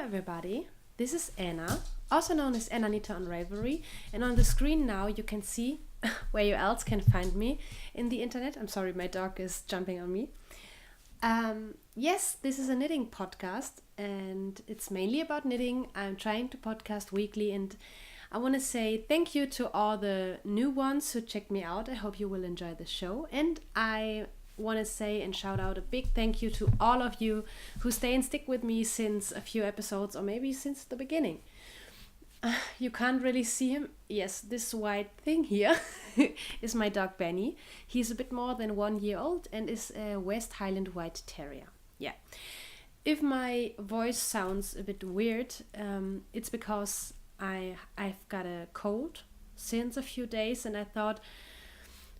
everybody, this is Anna, also known as Anna Nita on Ravelry, and on the screen now you can see where you else can find me in the internet. I'm sorry, my dog is jumping on me. Yes, this is a knitting podcast and it's mainly about knitting. I'm trying to podcast weekly and I want to say thank you to all the new ones who checked me out. I hope you will enjoy the show, and I want to say and shout out a big thank you to all of you who stay and stick with me since a few episodes or maybe since the beginning. You can't really see him. Yes, this white thing here is my dog Benny. He's a bit more than 1 year old and is a West Highland White Terrier. Yeah. If my voice sounds a bit weird, it's because I've got a cold since a few days, and I thought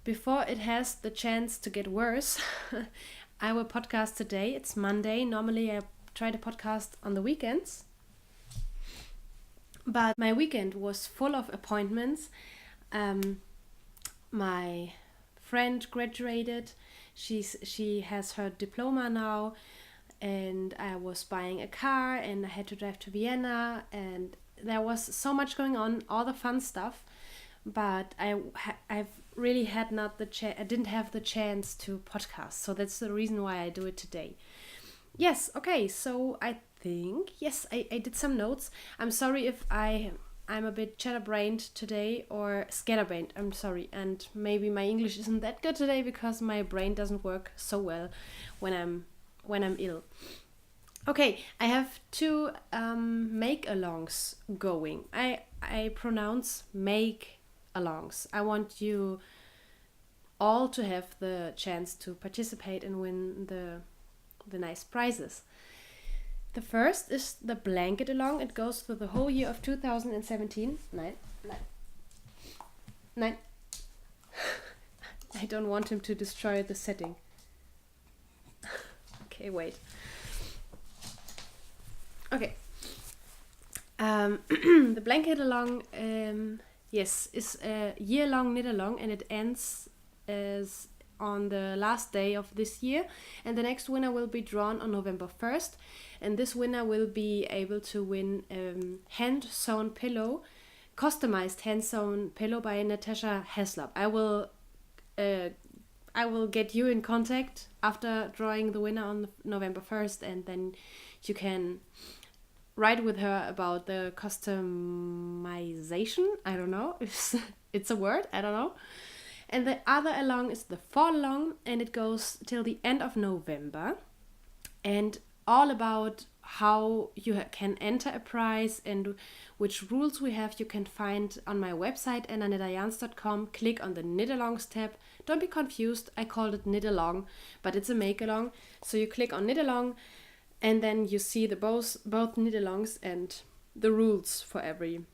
before it has the chance to get worse, I will podcast today. It's Monday. Normally I try to podcast on the weekends, but my weekend was full of appointments. My friend graduated. She has her diploma now, and I was buying a car and I had to drive to Vienna, and there was so much going on, all the fun stuff, but I've really had not I didn't have the chance to podcast, so that's the reason why I do it today. Yes, okay, so I think, yes, I did some notes. I'm sorry if I'm a bit chatterbrained today, or scatterbrained, I'm sorry, and maybe my English isn't that good today because my brain doesn't work so well when I'm ill. Okay, I have two make-alongs going. I pronounce make-alongs. I want you all to have the chance to participate and win the nice prizes. The first is the blanket along. It goes for the whole year of 2017. Nine. I don't want him to destroy the setting. Okay, wait. Okay. The blanket along, yes, is a year-long knit along, and it ends as on the last day of this year, and the next winner will be drawn on November 1st, and this winner will be able to win hand-sewn pillow, customized hand-sewn pillow by Natasha Heslop. I will get you in contact after drawing the winner on November 1st, and then you can write with her about the customization. I don't know if it's a word, I don't know. And the other along is the fall along, and it goes till the end of November, and all about how you can enter a prize and which rules we have you can find on my website annanitayans.com. Click on the knit alongs tab. Don't be confused, I called it knit along, but it's a make along. So you click on knit along, and then you see the both knit alongs and the rules for every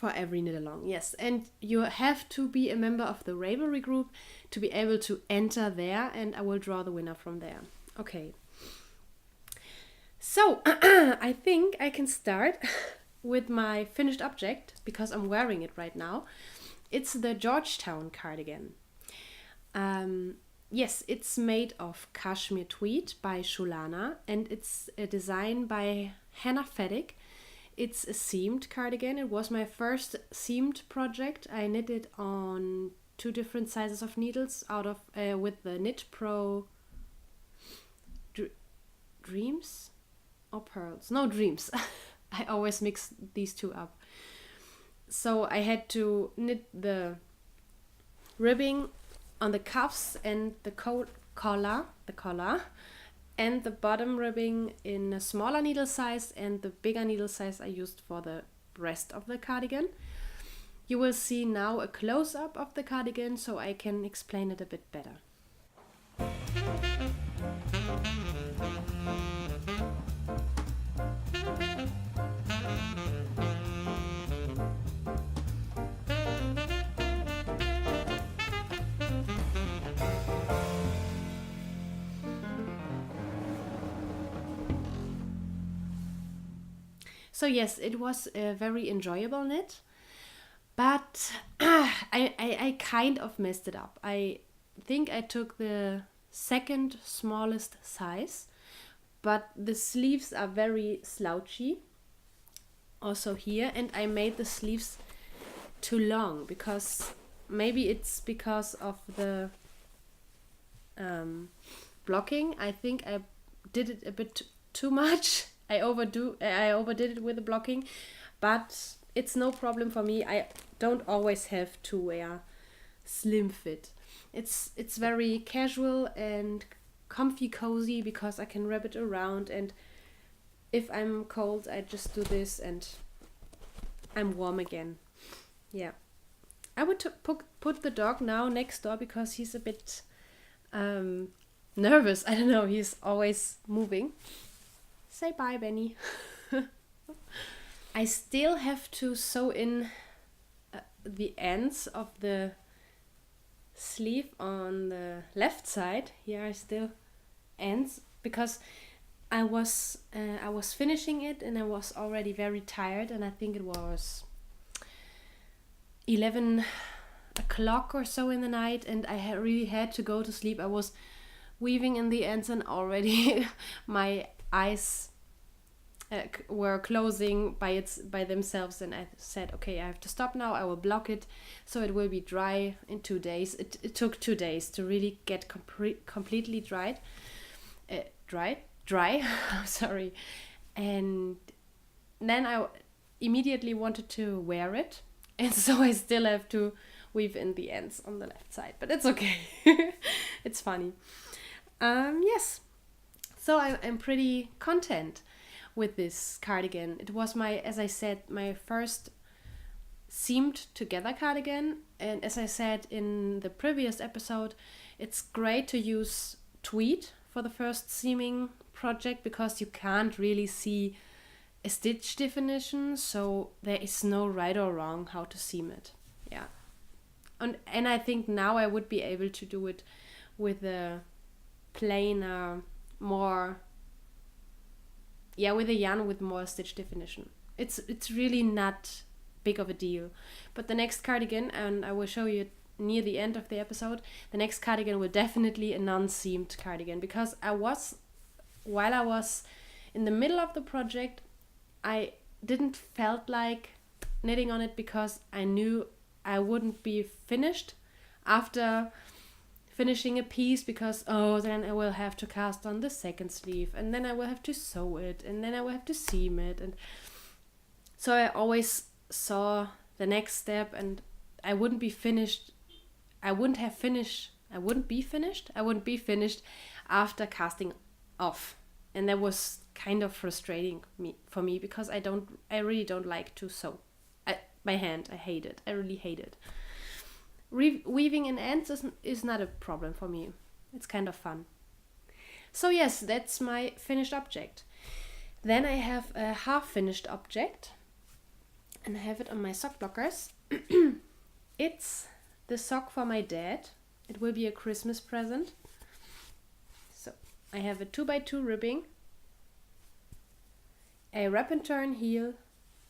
knit along. Yes, and you have to be a member of the Ravelry group to be able to enter there, and I will draw the winner from there. Okay. So I think I can start with my finished object because I'm wearing it right now. It's the Georgetown cardigan. Yes, it's made of cashmere tweed by Shulana, and it's a design by Hannah Feddick. It's a seamed cardigan. It was my first seamed project. I knit it on 2 different sizes of needles out of with the Knit Pro Dreams or Pearls? No, Dreams. I always mix these two up. So I had to knit the ribbing on the cuffs and the collar, and the bottom ribbing in a smaller needle size, and the bigger needle size I used for the rest of the cardigan. You will see now a close-up of the cardigan so I can explain it a bit better. So yes, it was a very enjoyable knit, but I kind of messed it up. I think I took the second smallest size, but the sleeves are very slouchy also here, and I made the sleeves too long because maybe it's because of the blocking. I think I did it a bit too much. I overdid it with the blocking, but it's no problem for me. I don't always have to wear slim fit. It's very casual and comfy, cozy, because I can wrap it around, and if I'm cold I just do this and I'm warm again. Yeah, I would put the dog now next door because he's a bit nervous. I don't know, he's always moving. Say bye, Benny. I still have to sew in the ends of the sleeve on the left side. Here are still ends because I was finishing it and I was already very tired, and I think it was 11 o'clock or so in the night, and I really had to go to sleep. I was weaving in the ends and already my eyes were closing by themselves, and I said, okay, I have to stop now. I will block it so it will be dry in 2 days. It took 2 days to really get completely dry. I'm sorry. And then I immediately wanted to wear it, and so I still have to weave in the ends on the left side, but it's okay. It's funny. Yes, so I'm pretty content with this cardigan. It was as I said, my first seamed together cardigan, and as I said in the previous episode, it's great to use tweed for the first seaming project because you can't really see a stitch definition, so there is no right or wrong how to seam it. Yeah, and I think now I would be able to do it with a plainer, more with a yarn with more stitch definition. It's really not big of a deal. But the next cardigan, and I will show you near the end of the episode, the next cardigan will definitely a non-seamed cardigan, because while I was in the middle of the project, I didn't felt like knitting on it because I knew I wouldn't be finished after finishing a piece, because then I will have to cast on the second sleeve, and then I will have to sew it, and then I will have to seam it, and so I always saw the next step, and I wouldn't be finished after casting off, and that was kind of frustrating for me because I really don't like to sew by hand. I hate it. I really hate it. Weaving in ends is not a problem for me. It's kind of fun. So yes, that's my finished object. Then I have a half-finished object, and I have it on my sock blockers. It's the sock for my dad. It will be a Christmas present. So I have a 2x2 ribbing, a wrap and turn heel,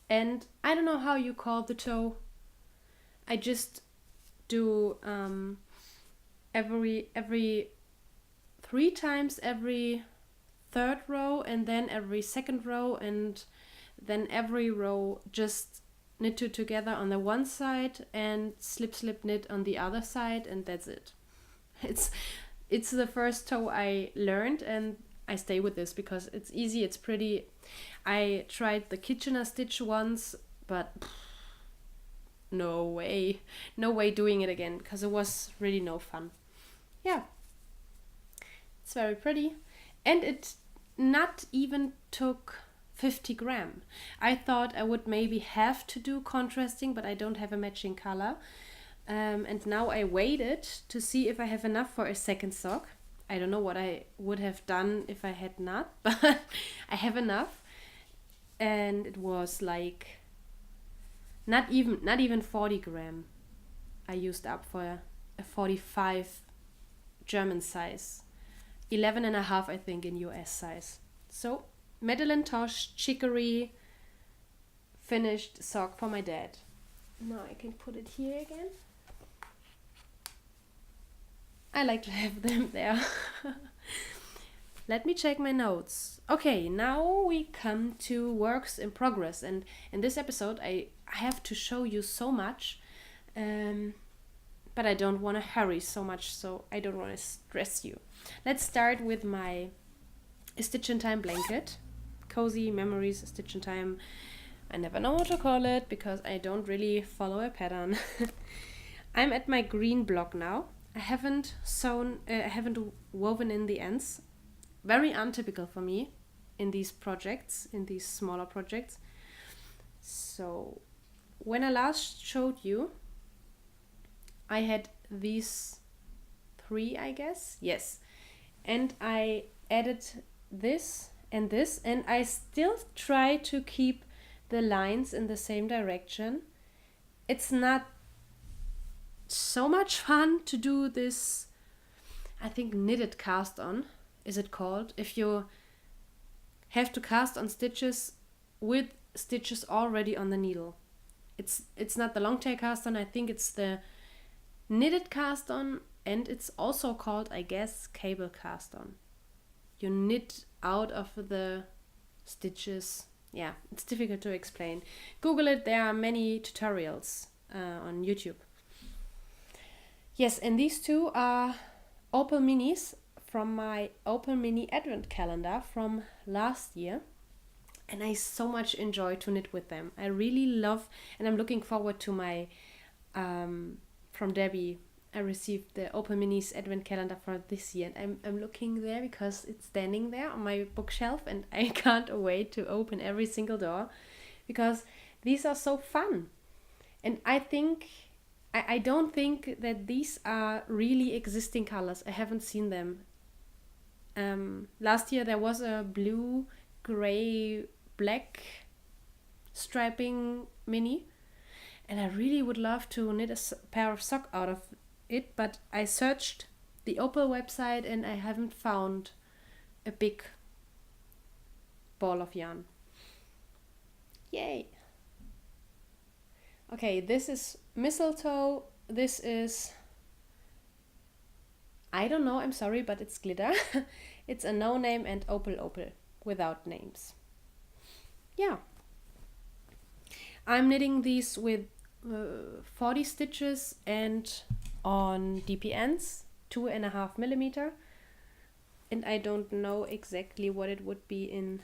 and I don't know how you call the toe. I just do every 3 times every third row, and then every second row, and then every row just knit 2 together on the one side and slip knit on the other side, and that's it. It's the first toe I learned, and I stay with this because it's easy, it's pretty. I tried the Kitchener stitch once, but no way doing it again, because it was really no fun. Yeah, it's very pretty, and it not even took 50 gram. I thought I would maybe have to do contrasting, but I don't have a matching color, and now I weighed it to see if I have enough for a second sock. I don't know what I would have done if I had not, but I have enough, and it was like not even 40 gram I used up for a 45 German size, 11.5 I think in US size. So Madeline Tosh chicory finished sock for my dad. Now I can put it here again. I like to have them there. let me check my notes. Okay, now we come to works in progress, and in this episode I have to show you so much, but I don't want to hurry so much, so I don't want to stress you. Let's start with my Stitch in Time blanket. Cozy Memories Stitch in Time. I never know what to call it because I don't really follow a pattern. I'm at my green block now. I haven't woven in the ends. Very untypical for me in these projects, in these smaller projects. So when I last showed you, I had these 3, I guess. Yes. And I added this, and I still try to keep the lines in the same direction. It's not so much fun to do this, I think, knitted cast on, is it called? If you have to cast on stitches with stitches already on the needle. It's not the long tail cast on, I think it's the knitted cast on, and it's also called, I guess, cable cast on. You knit out of the stitches. Yeah, it's difficult to explain. Google it, there are many tutorials on YouTube. Yes, and these 2 are Opal Minis from my Opal Mini Advent Calendar from last year. And I so much enjoy to knit with them. I really love, and I'm looking forward to my, from Debbie, I received the Opal Minis Advent Calendar for this year. And I'm looking there because it's standing there on my bookshelf and I can't wait to open every single door because these are so fun. And I think, I don't think that these are really existing colors. I haven't seen them. Last year there was a blue, gray, black striping mini. And I really would love to knit a pair of socks out of it, but I searched the Opal website and I haven't found a big ball of yarn. Yay! Okay, this is mistletoe. This is, I don't know, I'm sorry, but it's glitter. It's a no name and opal without names. Yeah. I'm knitting these with 40 stitches and on DPNs, 2.5 millimeter. And I don't know exactly what it would be in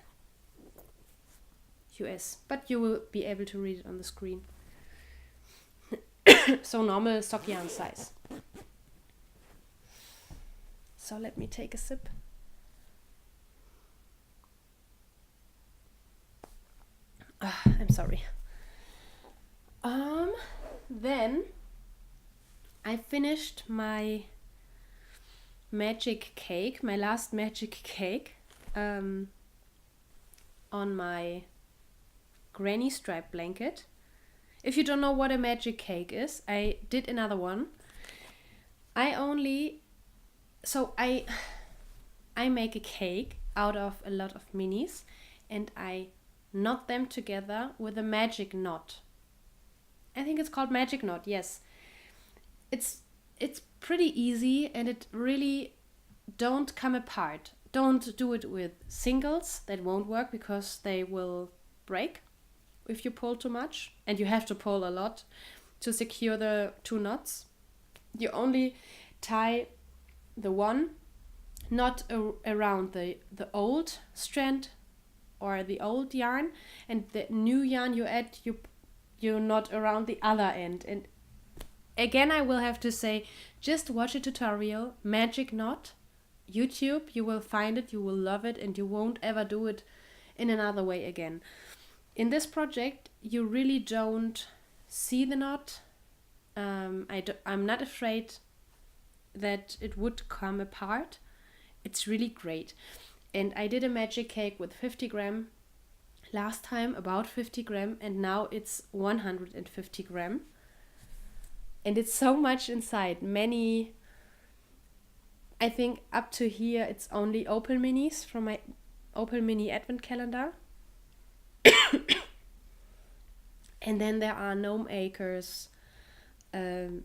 US, but you will be able to read it on the screen. So normal sock yarn size. So let me take a sip. I'm sorry. Then I finished my magic cake, my last magic cake, on my granny stripe blanket. If you don't know what a magic cake is, I did another one. I make a cake out of a lot of minis and I knot them together with a magic knot. I think it's called magic knot, yes. It's pretty easy and it really don't come apart. Don't do it with singles, that won't work because they will break if you pull too much, and you have to pull a lot to secure the 2 knots. You only tie the one knot around the old strand or the old yarn, and the new yarn you add, you knot around the other end. And again, I will have to say, just watch a tutorial, magic knot, YouTube, you will find it, you will love it, and you won't ever do it in another way again. In this project, you really don't see the knot. I'm not afraid that it would come apart. It's really great. And I did a magic cake with 50 gram last time, about 50 gram, and now it's 150 gram. And it's so much inside. Many, I think up to here, it's only Opal Minis from my Opal Mini Advent Calendar. And then there are Gnome Acres, Wollin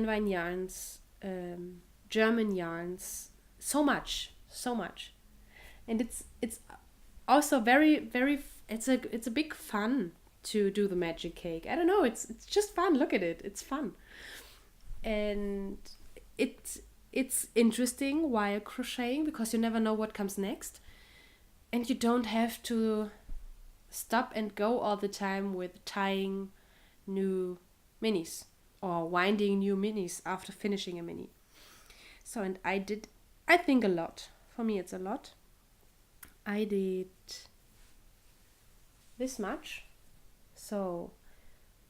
Vine yarns, German yarns, so much. And it's also very it's a big fun to do the magic cake. I don't know, it's just fun. Look at it. It's fun. And it's interesting while crocheting because you never know what comes next. And you don't have to stop and go all the time with tying new minis or winding new minis after finishing a mini. So, and I think a lot. For me, it's a lot. I did this much. So,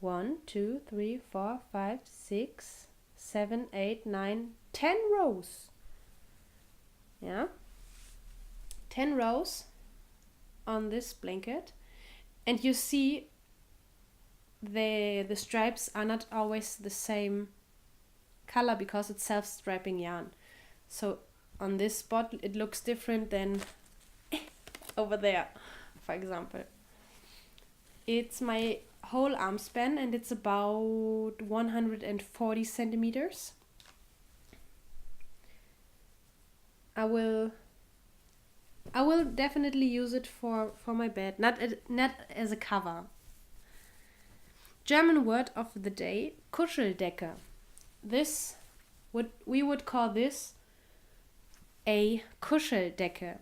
1, 2, 3, 4, 5, 6, 7, 8, 9, 10 rows. Yeah. 10 rows on this blanket. And you see the stripes are not always the same color because it's self-striping yarn. So on this spot it looks different than over there, for example. It's my whole arm span and it's about 140 centimeters. I will definitely use it for my bed, not as a cover. German word of the day, Kuscheldecke. We would call this a Kuscheldecke.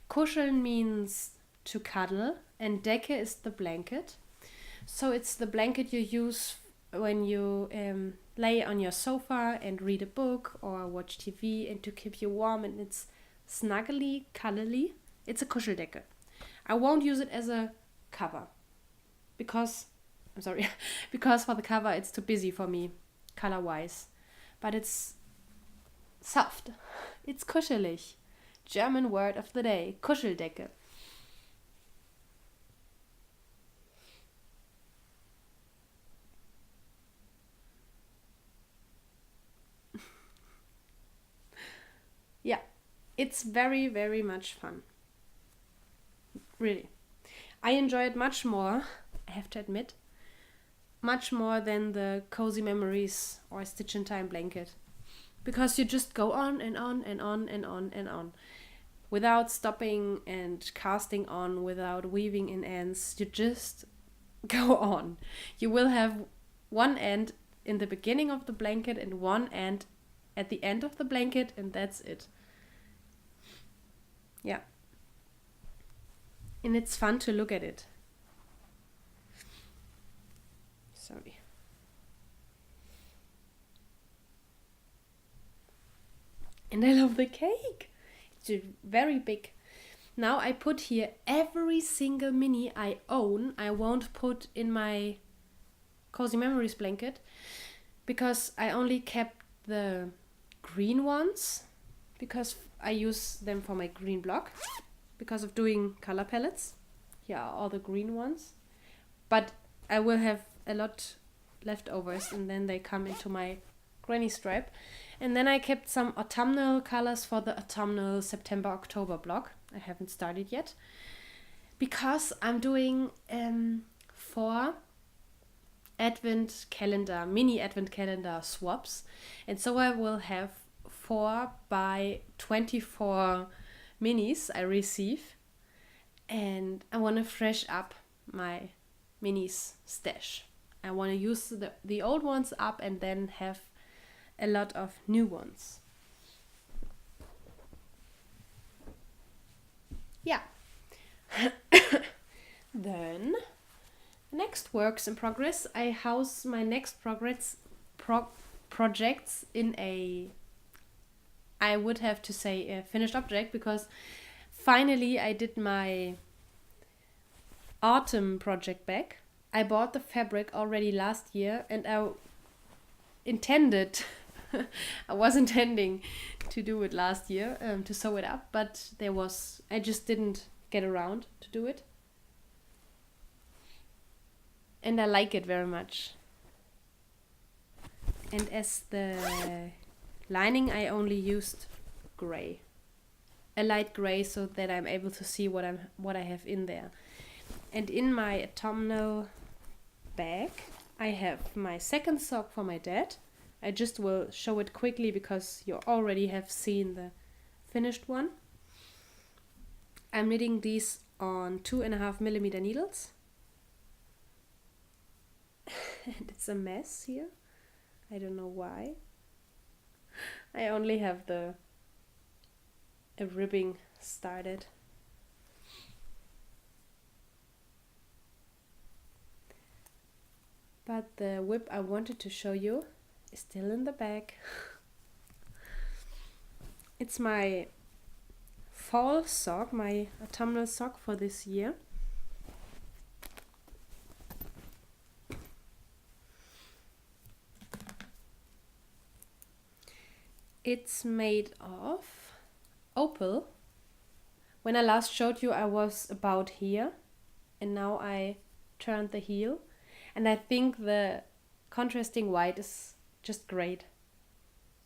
Kuscheln means to cuddle and Decke is the blanket. So it's the blanket you use when you lay on your sofa and read a book or watch TV and to keep you warm, and it's snuggly, cuddly. It's a Kuscheldecke. I won't use it as a cover because for the cover it's too busy for me color wise. But it's soft. It's kuschelig. German word of the day, Kuscheldecke. Yeah, it's very, very much fun. Really. I enjoy it much more, I have to admit, much more than the Cozy Memories or Stitch in Time blanket. Because you just go on and on and on and on and on. Without stopping and casting on, without weaving in ends, you just go on. You will have one end in the beginning of the blanket and one end at the end of the blanket, and that's it. Yeah. And it's fun to look at it. Sorry. And I love the cake. It's very big. Now I put here every single mini I own. I won't put in my Cozy Memories blanket because I only kept the green ones because I use them for my green block because of doing color palettes. Here are all the green ones. But I will have a lot leftovers and then they come into my granny stripe. And then I kept some autumnal colors for the autumnal September-October block. I haven't started yet. Because I'm doing 4 advent calendar, mini advent calendar swaps. And so I will have 4 by 24 minis I receive. And I want to fresh up my minis stash. I want to use the old ones up and then have a lot of new ones. Yeah. Then next works in progress. I house my next projects in a, I would have to say, a finished object because finally I did my autumn project bag. I bought the fabric already last year and I was intending to do it last year, to sew it up, but I just didn't get around to do it. And I like it very much. And as the lining, I only used gray, a light gray, so that I'm able to see what I have in there. And in my autumnal bag, I have my second sock for my dad. I just will show it quickly because you already have seen the finished one. I'm knitting these on 2.5mm needles. And it's a mess here. I don't know why. I only have a ribbing started. But the whip I wanted to show you is still in the bag. It's my fall sock, my autumnal sock for this year. It's made of opal. When I last showed you, I was about here, and now I turned the heel, and I think the contrasting white is just great.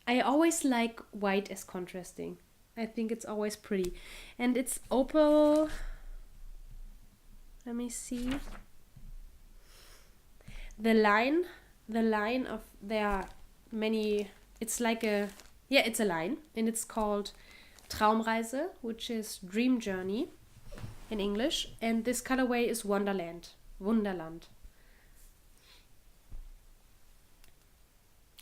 I always like white as contrasting. I think it's always pretty. And it's opal. Let me see. The line of, there are many, it's like a, yeah, it's a line, and it's called Traumreise, which is dream journey in English, and this colorway is Wonderland.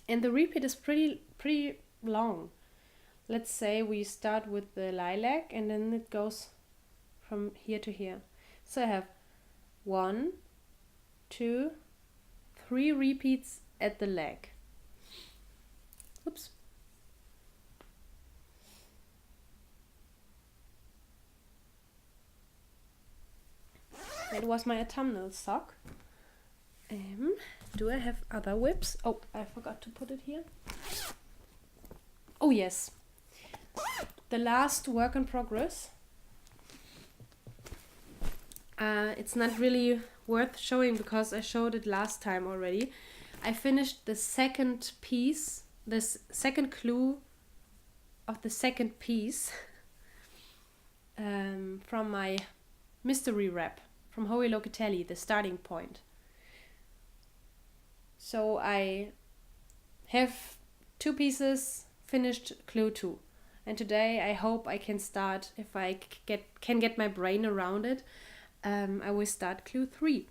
And the repeat is pretty long. Let's say we start with the lilac and then it goes from here to here. So I have 1, 2, 3 repeats at the leg. Oops. That was my autumnal sock. Do I have other whips? Oh, I forgot to put it here. Oh yes. The last work in progress. It's not really worth showing because I showed it last time already. I finished the second piece, this second clue of the second piece from my mystery wrap from Hoey Locatelli, the starting point. So I have 2 pieces finished clue 2, and today I hope I can start, if I can get my brain around it, I will start clue 3,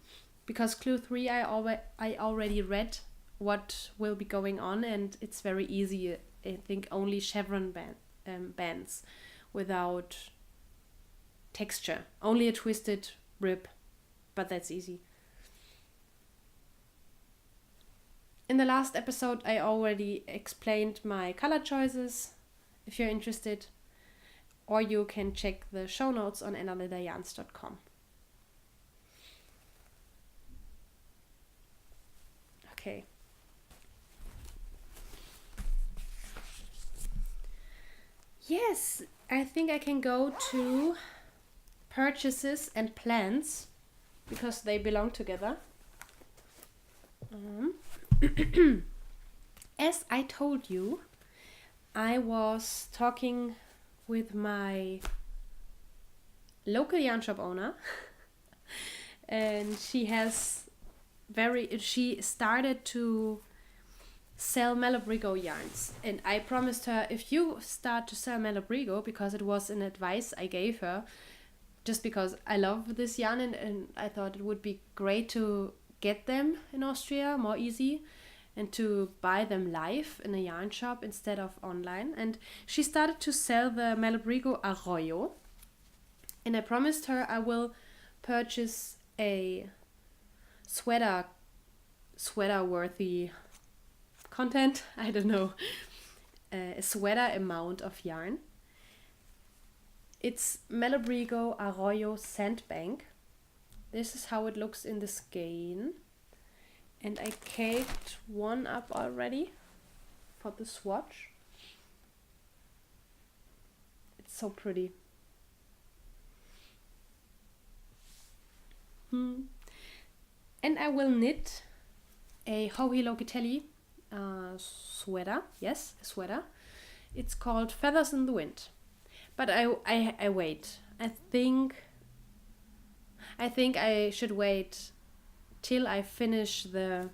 because clue 3 I already read what will be going on, and it's very easy. I think only chevron bands without texture, only a twisted rib, but that's easy. In the last episode, I already explained my color choices, if you're interested, or you can check the show notes on annalidayarns.com. Okay. Yes, I think I can go to purchases and plans, because they belong together. As I told you, I was talking with my local yarn shop owner and she started to sell Malabrigo yarns, and I promised her, if you start to sell Malabrigo, because it was an advice I gave her just because I love this yarn and I thought it would be great to get them in Austria more easy and to buy them live in a yarn shop instead of online. And she started to sell the Malabrigo Arroyo, and I promised her I will purchase a sweater worthy content, I don't know, a sweater amount of yarn. It's Malabrigo Arroyo Sandbank. This is how it looks in the skein. And I caked one up already for the swatch. It's so pretty. And I will knit a Hoey Locatelli sweater. Yes, a sweater. It's called Feathers in the Wind. But I wait. I think I should wait till I finish the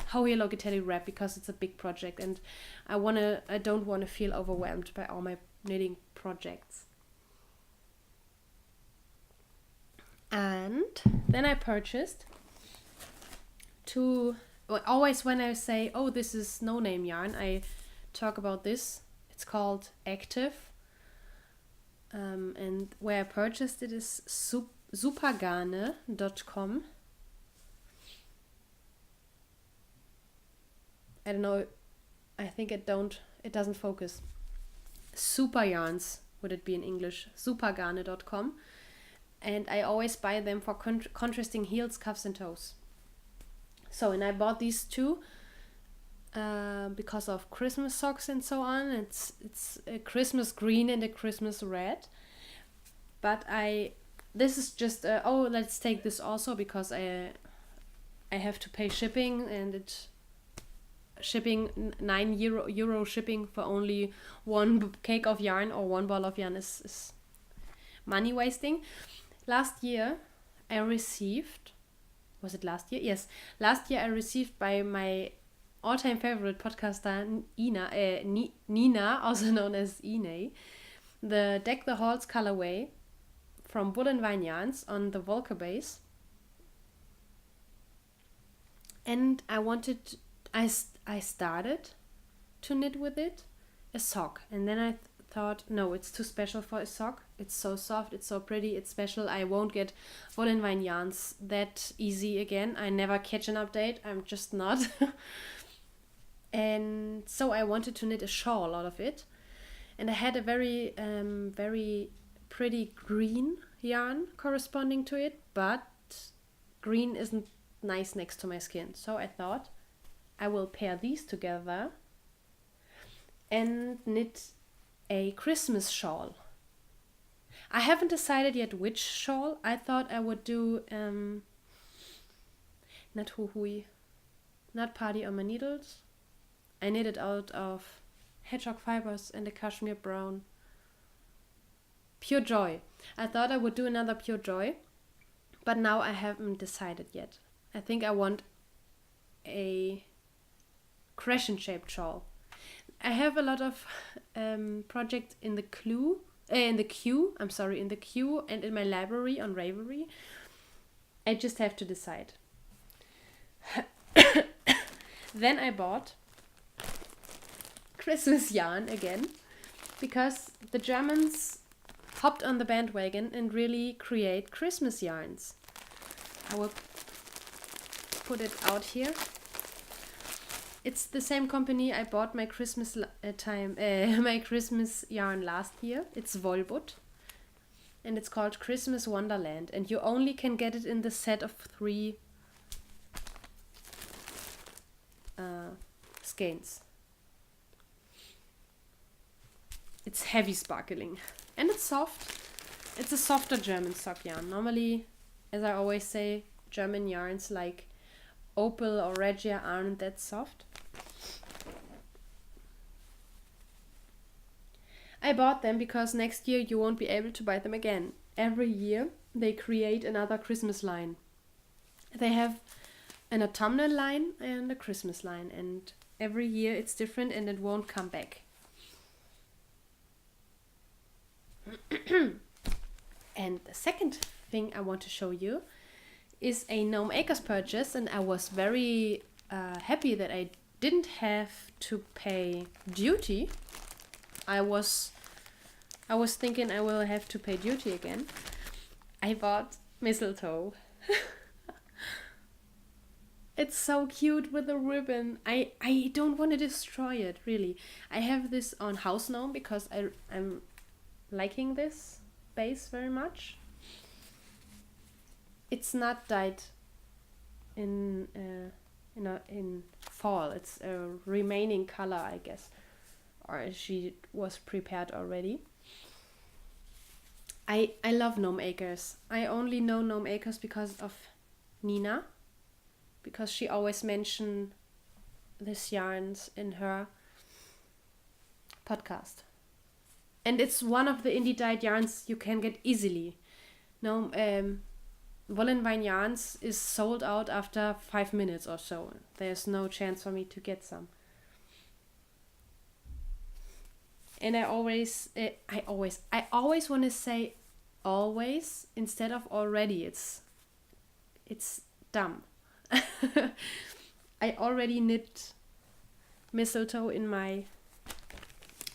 Hoey Locatelli wrap, because it's a big project and I don't want to feel overwhelmed by all my knitting projects. And then I purchased always when I say, oh, this is no name yarn, I talk about this. It's called Active. And where I purchased it is supergarne.com. I don't know, I think it doesn't focus. Super yarns would it be in English, supergarne.com. And I always buy them for contrasting heels, cuffs and toes. So, and I bought these two because of Christmas socks and so on. It's a Christmas green and a Christmas red. But this is just, let's take this also because I have to pay shipping, and shipping €9 shipping for only one cake of yarn or one ball of yarn is money wasting. Last year I received, was it last year? Yes, last year I received by my all-time favorite podcaster Nina, also known as Ine, the Deck the Halls colorway from Bull and Vine Yarns on the Volker base. And I started to knit with it a sock, and then I thought, no, it's too special for a sock. It's so soft, it's so pretty, it's special. I won't get Wool and Vine yarns that easy again. I never catch an update. I'm just not. And so I wanted to knit a shawl out of it, and I had a very very pretty green yarn corresponding to it, but green isn't nice next to my skin. So I thought I will pair these together and knit a Christmas shawl. I haven't decided yet which shawl. I thought I would do not Huhui, not Party on My Needles. I knit it out of hedgehog fibers and a cashmere brown. Pure Joy. I thought I would do another Pure Joy, but now I haven't decided yet. I think I want a crescent-shaped shawl. I have a lot of projects in the queue, and in my library on Ravelry. I just have to decide. Then I bought Christmas yarn again, because the Germans hopped on the bandwagon and really create Christmas yarns. I will put it out here. It's the same company I bought my Christmas my Christmas yarn last year. It's Volbut, and it's called Christmas Wonderland, and you only can get it in the set of 3 skeins. It's heavy sparkling and it's soft. It's a softer German sock yarn. Normally, as I always say, German yarns like Opal or Regia aren't that soft. I bought them because next year you won't be able to buy them again. Every year they create another Christmas line. They have an autumnal line and a Christmas line, and every year it's different and it won't come back. And the second thing I want to show you is a Gnome Acres purchase, and I was very happy that I didn't have to pay duty. I was thinking I will have to pay duty again. I bought mistletoe. It's so cute with the ribbon. I don't want to destroy it, really. I have this on House Gnome because I'm liking this base very much. It's not dyed in fall. It's a remaining color, I guess, or she was prepared already. I love Gnome Acres. I only know Gnome Acres because of Nina, because she always mentioned these yarns in her podcast. And it's one of the indie dyed yarns you can get easily. No, Wool and Vine yarns is sold out after 5 minutes or so. There's no chance for me to get some. And I always want to say always instead of already. It's dumb. I already knit mistletoe in my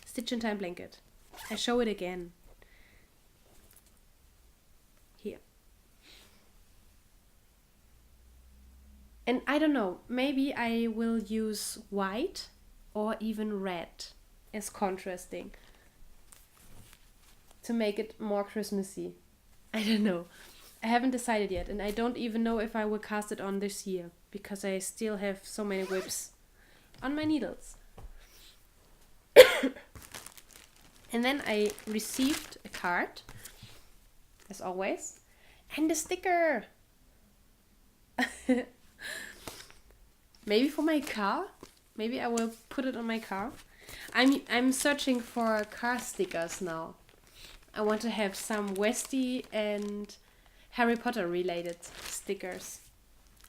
Stitch in Time blanket. I show it again. Here. And I don't know, maybe I will use white or even red as contrasting to make it more Christmassy. I don't know. I haven't decided yet, and I don't even know if I will cast it on this year because I still have so many whips on my needles. And then I received a card, as always, and a sticker. Maybe for my car. Maybe I will put it on my car. I'm searching for car stickers now. I want to have some Westie and Harry Potter related stickers.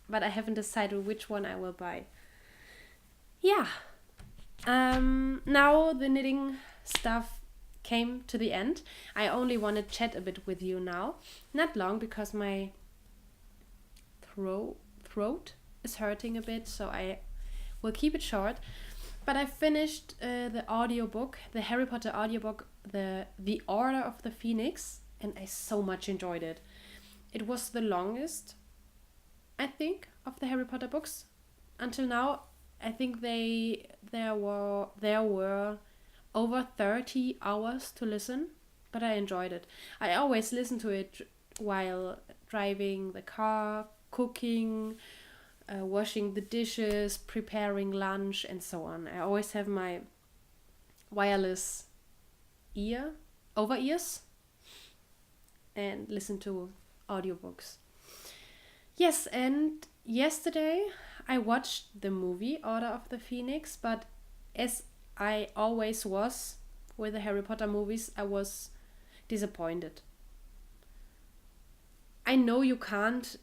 But I haven't decided which one I will buy. Yeah. Now the knitting stuff came to the end. I only want to chat a bit with you now. Not long because my throat is hurting a bit, so I will keep it short. But I finished the audiobook, the Harry Potter audiobook, the Order of the Phoenix, and I so much enjoyed it. It was the longest, I think, of the Harry Potter books until now. I think there were over 30 hours to listen, but I enjoyed it. I always listen to it while driving the car, cooking, washing the dishes, preparing lunch, and so on. I always have my wireless over ears and listen to audiobooks. Yes, and yesterday I watched the movie Order of the Phoenix, but as I always was with the Harry Potter movies, I was disappointed. I know you can't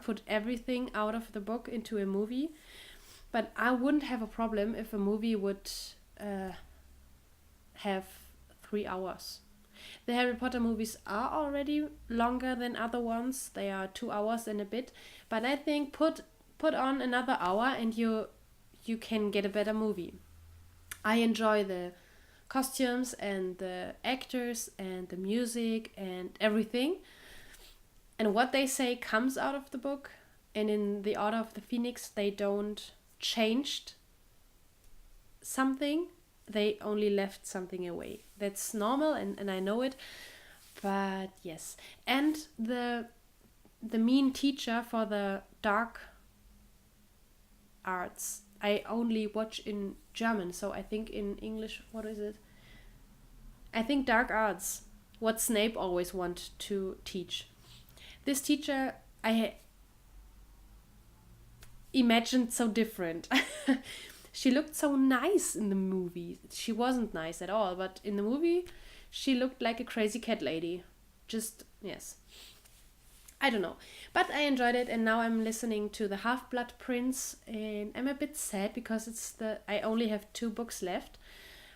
put everything out of the book into a movie, but I wouldn't have a problem if a movie would have 3 hours. The Harry Potter movies are already longer than other ones. They are 2 hours and a bit, but I think put on another hour and you can get a better movie. I enjoy the costumes and the actors and the music and everything. And what they say comes out of the book. And in the Order of the Phoenix, they don't changed something. They only left something away. That's normal, and I know it. But yes. And the mean teacher for the dark arts, I only watch in German. So I think in English, what is it? I think dark arts. What Snape always wanted to teach. This teacher, I imagined so different. She looked so nice in the movie. She wasn't nice at all, but in the movie, she looked like a crazy cat lady. Just, yes. I don't know. But I enjoyed it, and now I'm listening to The Half-Blood Prince, and I'm a bit sad because I only have 2 books left,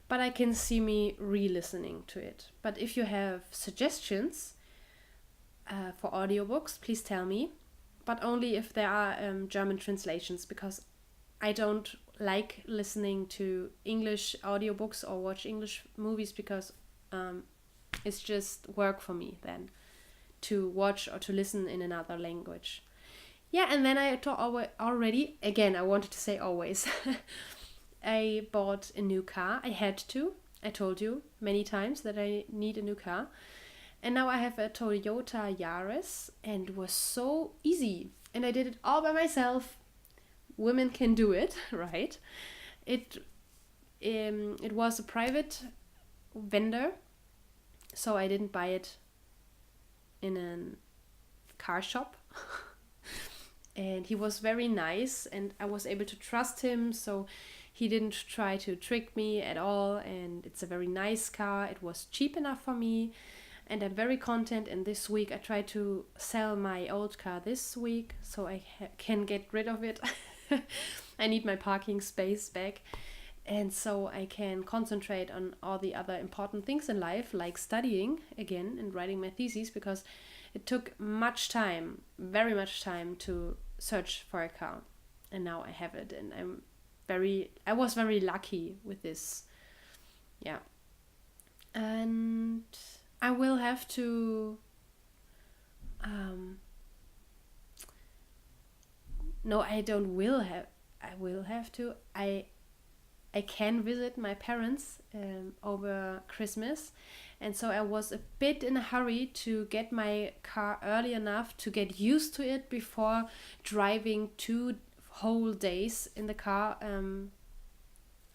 but I can see me re-listening to it. But if you have suggestions for audiobooks, please tell me, but only if there are German translations, because I don't like listening to English audiobooks or watch English movies because it's just work for me then to watch or to listen in another language. Yeah, and then I already, again, I wanted to say always, I bought a new car. I had to. I told you many times that I need a new car. And now I have a Toyota Yaris, and it was so easy. And I did it all by myself. Women can do it, right? It was a private vendor, so I didn't buy it in a car shop. And he was very nice, and I was able to trust him, so he didn't try to trick me at all. And it's a very nice car. It was cheap enough for me, and I'm very content. And this week I tried to sell my old car this week, so I can get rid of it. I need my parking space back. And so I can concentrate on all the other important things in life, like studying again and writing my thesis, because it took much time, very much time, to search for a car. And now I have it, and I was very lucky with this. Yeah. And I will have to no, I don't will have I will have to I can visit my parents over Christmas, and so I was a bit in a hurry to get my car early enough to get used to it before driving 2 whole days in the car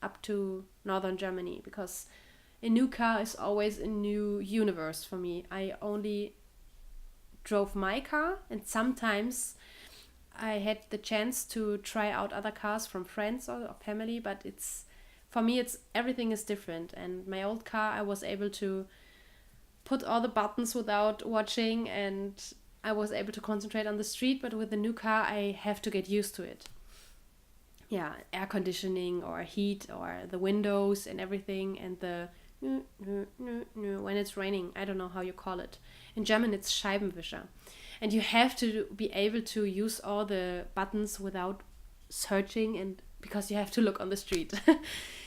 up to northern Germany, because a new car is always a new universe for me. I only drove my car, and sometimes I had the chance to try out other cars from friends or family, but it's for me it's everything is different. And my old car, I was able to put all the buttons without watching, and I was able to concentrate on the street, but with the new car I have to get used to it. Yeah, air conditioning or heat or the windows and everything, and the when it's raining, I don't know how you call it. In German it's Scheibenwischer. And you have to be able to use all the buttons without searching, and because you have to look on the street.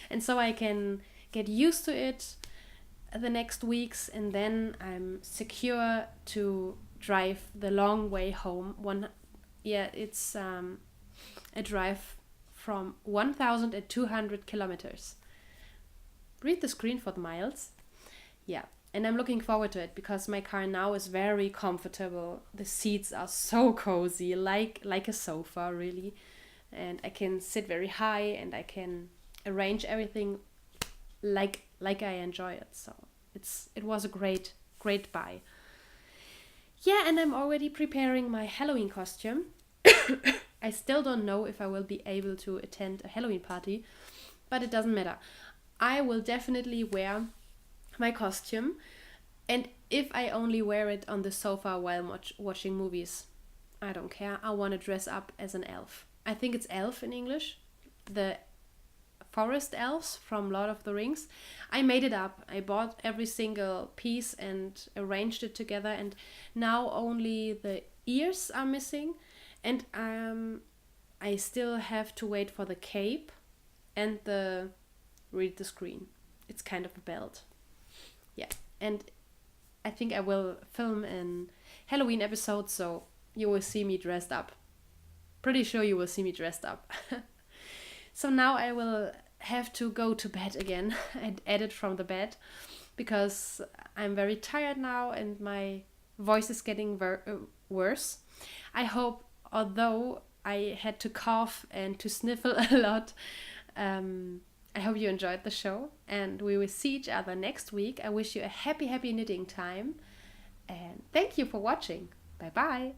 And so I can get used to it the next weeks, and then I'm secure to drive the long way home. It's a drive from 1,200 kilometers. Read the screen for the miles. Yeah. And I'm looking forward to it because my car now is very comfortable. The seats are so cozy, like a sofa, really. And I can sit very high, and I can arrange everything like I enjoy it. So it was a great buy. Yeah, and I'm already preparing my Halloween costume. I still don't know if I will be able to attend a Halloween party, but it doesn't matter. I will definitely wear my costume, and if I only wear it on the sofa while watching movies, I don't care. I want to dress up as an elf. I think it's elf in English, the forest elves from Lord of the Rings. I made it up. I bought every single piece and arranged it together, and now only the ears are missing, and I still have to wait for the cape and read the screen. It's kind of a belt. Yeah, and I think I will film an Halloween episode, so you will see me dressed up. Pretty sure you will see me dressed up. So now I will have to go to bed again and edit from the bed, because I'm very tired now and my voice is getting worse. I hope, although I had to cough and to sniffle a lot, I hope you enjoyed the show, and we will see each other next week. I wish you a happy knitting time, and thank you for watching. Bye bye.